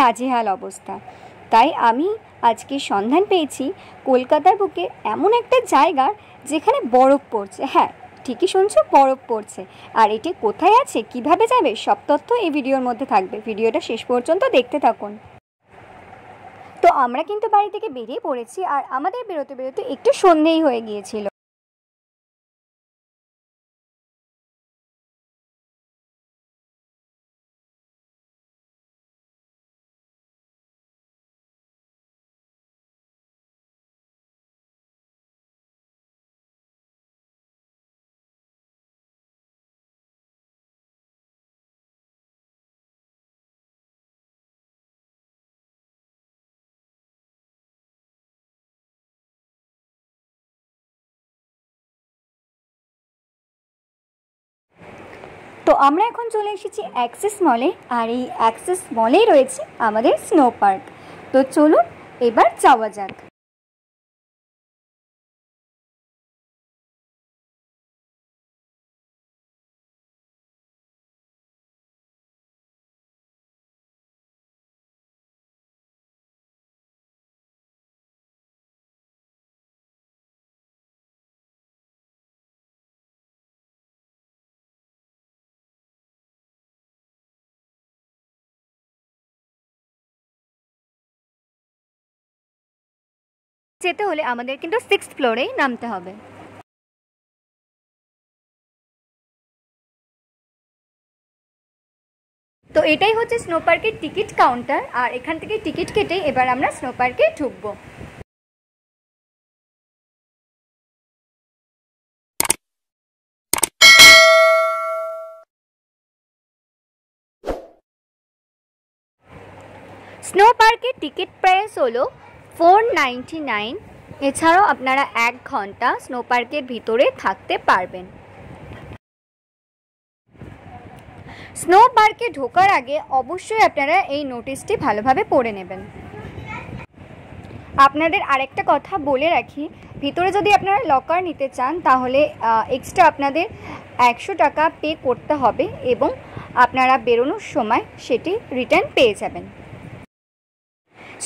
নাজেহাল অবস্থা। তাই আমি আজকে সন্ধান পেয়েছি কলকাতার বুকে এমন একটা জায়গা যেখানে বরফ পড়ছে। হ্যাঁ, ঠিকই শুনছো, বরফ পড়ছে। আর এটি কোথায় আছে, কিভাবে যাবে, সব তথ্য এই ভিডিওর মধ্যে থাকবে। ভিডিওটা শেষ পর্যন্ত দেখতে থাকুন। তো আমরা কিন্তু বাড়ি থেকে বেরিয়ে পড়েছি, আর আমাদের বেরোতে বেরোতে একটু সন্ধেই হয়ে গিয়েছিল। তো আমরা এখন চলে এসেছি অ্যাক্সিস মলে, আর এই অ্যাক্সিস মলেই রয়েছে আমাদের স্নো পার্ক। তো চলুন এবার যাওয়া যাক। যেতে হলে আমাদের কিন্তু 6th ফ্লোরেই নামতে হবে। তো এটাই হচ্ছে স্নো পার্কের টিকিট কাউন্টার, আর এখান থেকে টিকিট কেটে এবার আমরা স্নো পার্কে ঢুকবো। স্নো পার্কের টিকিট প্রাইস হলো 499। এছাড়াও আপনারা 1 ঘন্টা স্নো পার্কের ভিতরে থাকতে পারবেন। স্নো পার্কে ঢোকার আগে অবশ্যই আপনারা এই নোটিশটি ভালোভাবে পড়ে নেবেন। আপনাদের আরেকটা কথা বলে রাখি, ভিতরে যদি আপনারা লকার নিতে চান তাহলে এক্সট্রা আপনাদের 100 টাকা পে করতে হবে, এবং আপনারা বেরোনোর সময় সেটি রিটার্ন পেয়ে যাবেন।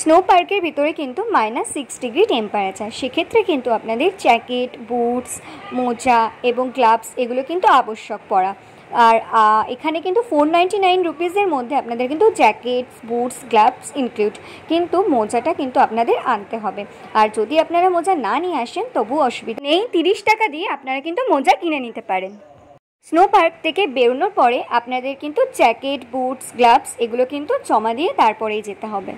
স্নো পার্কের ভিতরে কিন্তু -6 ডিগ্রি টেম্পারেচার, সেক্ষেত্রে কিন্তু আপনাদের জ্যাকেট, বুটস, মোজা এবং গ্লাভস এগুলো কিন্তু আবশ্যক পরা। আর এখানে কিন্তু 499 রুপিসের মধ্যে আপনাদের কিন্তু জ্যাকেটস, বুটস, গ্লাভস ইনক্লুড, কিন্তু মোজাটা কিন্তু আপনাদের আনতে হবে। আর যদি আপনারা মোজা না নিয়ে আসেন তবু অসুবিধা নেই, 30 টাকা দিয়ে আপনারা কিন্তু মোজা কিনে নিতে পারেন। স্নো পার্ক থেকে বেরোনোর পরে আপনাদের কিন্তু জ্যাকেট, বুটস, গ্লাভস এগুলো কিন্তু জমা দিয়ে তারপরেই যেতে হবে।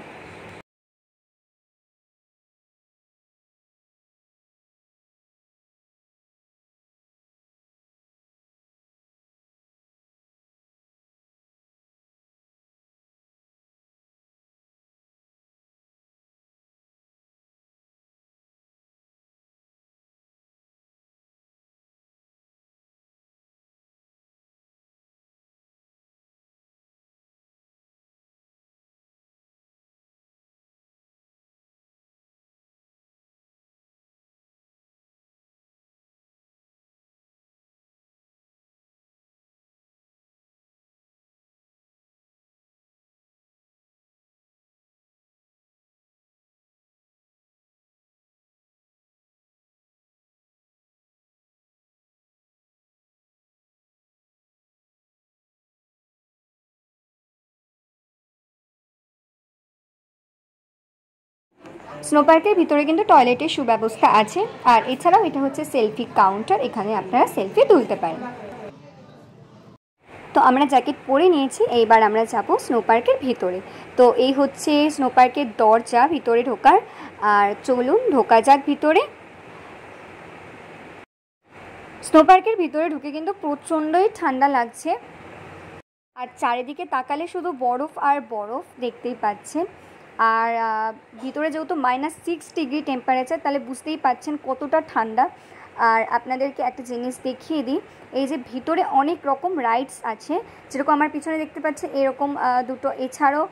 স্নো পার্কের ভিতরে কিন্তু টয়লেটের সুব্যবস্থা আছে, আর এছাড়াও এটা হচ্ছে সেলফি কাউন্টার, এখানে আপনারা সেলফি তুলতে পারেন। তো আমরা জ্যাকেট পরে নিয়েছি, এইবার আমরা যাব স্নো পার্কের ভিতরে। তো এই হচ্ছে স্নো পার্কের দরজা ভিতরে ঢোকার, আর চলুন ঢোকা যাক ভিতরে। স্নো পার্কের ভিতরে ঢুকে কিন্তু প্রচণ্ডই ঠান্ডা লাগছে, আর চারিদিকে তাকালে শুধু বরফ আর বরফ দেখতেই পাচ্ছেন। আর ভিতরে যেহেতু -6 ডিগ্রি টেম্পারেচার, তাহলে বুঝতেই পাচ্ছেন কতটা ঠান্ডা। আর আপনাদেরকে একটা জিনিস দেখিয়ে দিই, এই যে ভিতরে অনেক রকম রাইডস আছে, যেরকম আমার পিছনে দেখতে পাচ্ছেন এরকম দুটো। এছাড়াও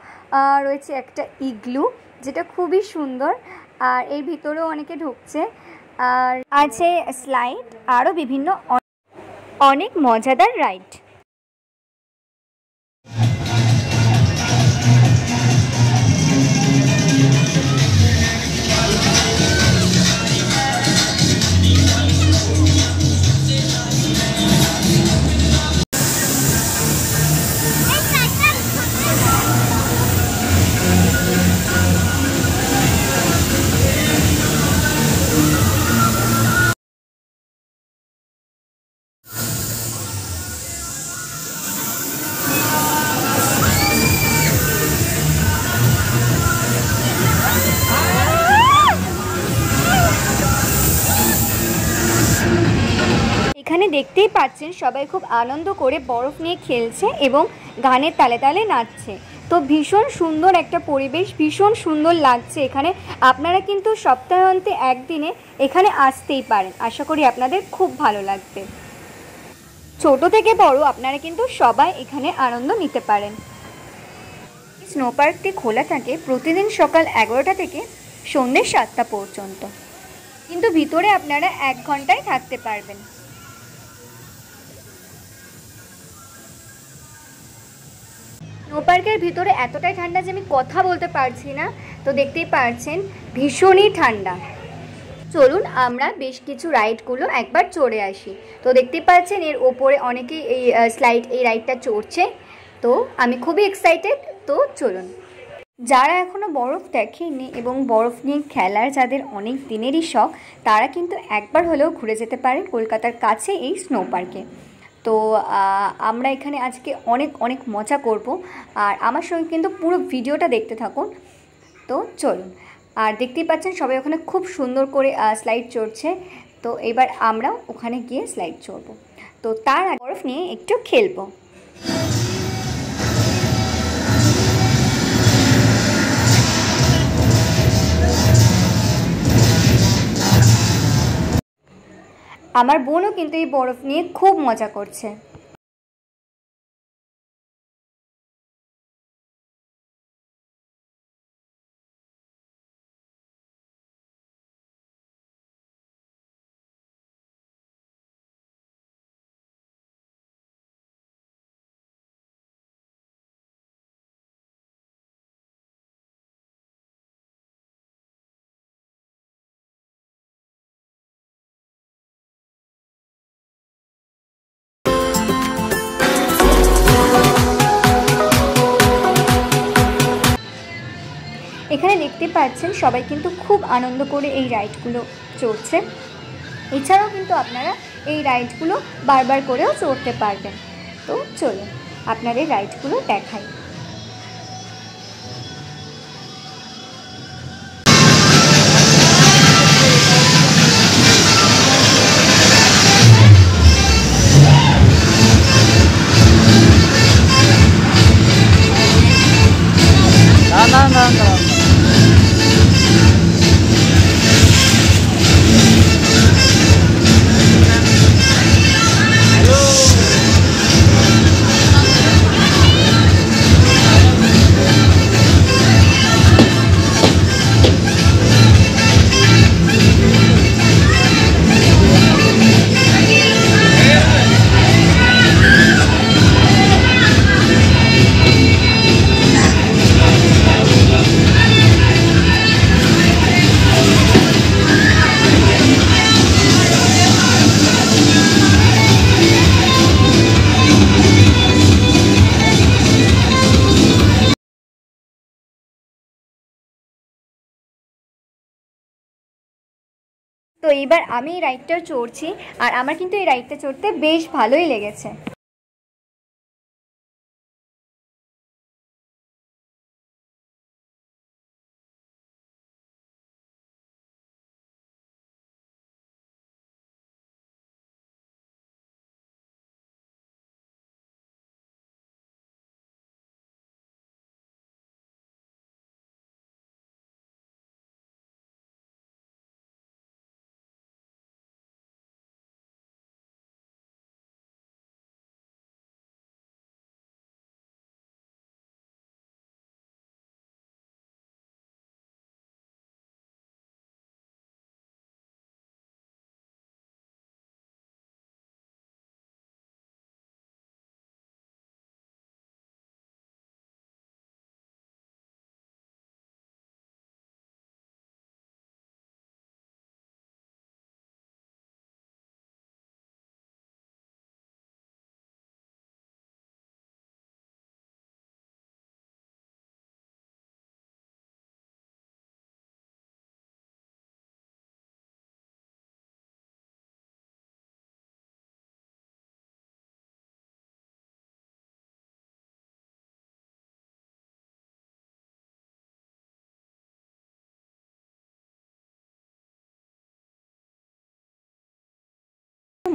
রয়েছে একটা ইগলু, যেটা খুবই সুন্দর, আর এর ভিতরেও অনেকে ঢুকছে। আর আছে স্লাইড, আরও বিভিন্ন অনেক মজাদার রাইড। দেখতেই পাচ্ছেন সবাই খুব আনন্দ করে বরফ নিয়ে খেলছে এবং গানের তালে তালে নাচছে। তো ভীষণ সুন্দর একটা পরিবেশ, ভীষণ সুন্দর লাগছে এখানে। আপনারা কিন্তু সপ্তাহান্তে একদিনে এখানে আসতেই পারেন, আশা করি আপনাদের খুব ভালো লাগবে। ছোট থেকে বড় আপনারা কিন্তু সবাই এখানে আনন্দ নিতে পারেন। স্নো পার্কটি খোলা থাকে প্রতিদিন সকাল 11টা থেকে সন্ধ্যে 7টা পর্যন্ত, কিন্তু ভিতরে আপনারা 1 ঘন্টায় থাকতে পারবেন। স্নো পার্কের ভিতরে এতটাই ঠান্ডা যে আমি কথা বলতে পারছি না। তো দেখতেই পাচ্ছেন ভীষণই ঠান্ডা। চলুন আমরা বেশ কিছু রাইডগুলো একবার চড়ে আসি। তো দেখতেই পাচ্ছেন এর ওপরে অনেকেই এই রাইডটা চড়ছে। তো আমি খুবই এক্সাইটেড। তো চলুন। যারা এখনও বরফ দেখেনি এবং বরফ নিয়ে খেলার যাদের অনেক দিনেরই শখ, তারা কিন্তু একবার হলেও ঘুরে যেতে পারেন কলকাতার কাছে এই স্নো পার্কে। তো আমরা এখানে আজকে অনেক অনেক মজা করব, আর আমার সঙ্গে কিন্তু পুরো ভিডিওটা দেখতে থাকুন। তো চলুন। আর দেখতেই পাচ্ছেন সবাই ওখানে খুব সুন্দর করে স্লাইড চড়ছে। তো এবার আমরাও ওখানে গিয়ে স্লাইড চড়ব। তো তার আগে বরফ নিয়ে একটু খেলবো। আমার বোনও কিন্তু এই বরফ নিয়ে খুব মজা করছে। এখানে দেখতে পাচ্ছেন সবাই কিন্তু খুব আনন্দ করে এই রাইডগুলো চড়ছে। এছাড়াও কিন্তু আপনারা এই রাইডগুলো বারবার করেও চড়তে পারবেন। তো চলুন আপনাদের রাইডগুলো দেখাই। না না না। তো এইবার আমি এই রাইডটা চড়ছি, আর আমার কিন্তু এই রাইডটা চড়তে বেশ ভালোই লেগেছে।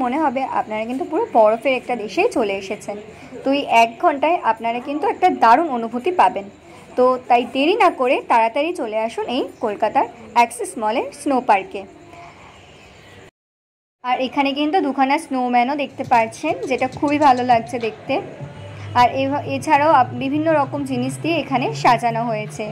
মনে হবে আপনারা কিন্তু পুরো বরফের একটা দেশেই চলে এসেছেন। তো এই 1 ঘন্টায় আপনারা কিন্তু একটা দারুণ অনুভূতি পাবেন। তো তাই দেরি না করে তাড়াতাড়ি চলে আসুন এই কলকাতার অ্যাক্সিস মলের স্নো পার্কে। আর এখানে কিন্তু দুখানা স্নোম্যানও দেখতে পাচ্ছেন, যেটা খুবই ভালো লাগছে দেখতে। আর এছাড়াও বিভিন্ন রকম জিনিস দিয়ে এখানে সাজানো হয়েছে।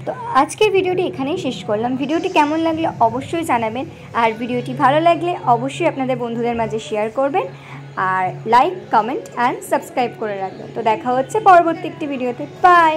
তো আজকের ভিডিওটি এখানেই শেষ করলাম। ভিডিওটি কেমন লাগলে অবশ্যই জানাবেন, আর ভিডিওটি ভালো লাগলে অবশ্যই আপনাদের বন্ধুদের মাঝে শেয়ার করবেন, আর লাইক, কমেন্ট অ্যান্ড সাবস্ক্রাইব করে রাখবেন। তো দেখা হচ্ছে পরবর্তী একটি ভিডিওতে। বাই।